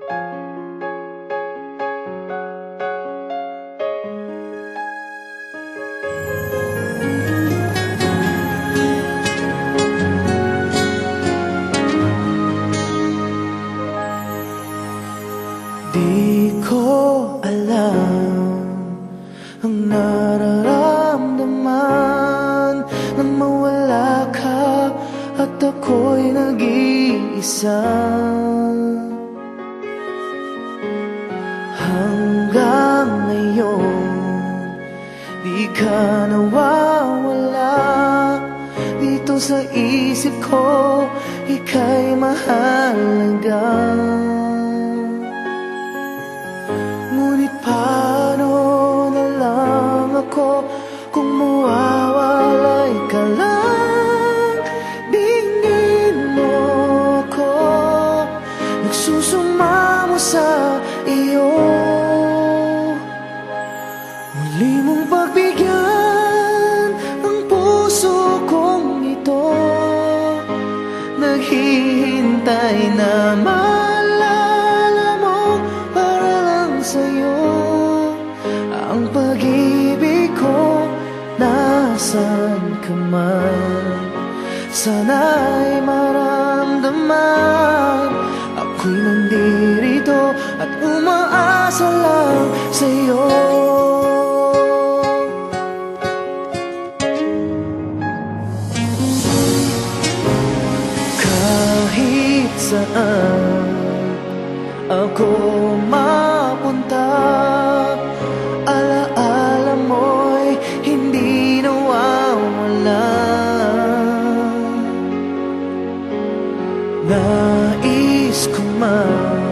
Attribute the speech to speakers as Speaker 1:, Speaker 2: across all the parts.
Speaker 1: Di ko alam ang nararamdaman nang mawala ka at ako'y nag-iisa. Hanggang ngayon, di ka nawawala dito sa isip ko, ika'y mahalaga. Ngunit paano na lang ako kung mawawalay ka lang? Tingin mo ko, nagsusumamo sa iyo. Muli mong pagbigyan ang puso kong ito, naghihintay na maalala mo para lang sa'yo ang pag-ibig ko. Nasaan ka man, sana'y maramdaman ako'y nandirito at umaasa lang sa'yo. Kahit saan ako mapunta, alaala mo'y hindi nawawala. Nais ko man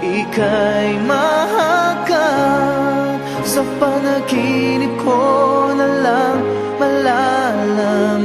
Speaker 1: ika'y mahagkan, sa panaginip ko na lang malalaman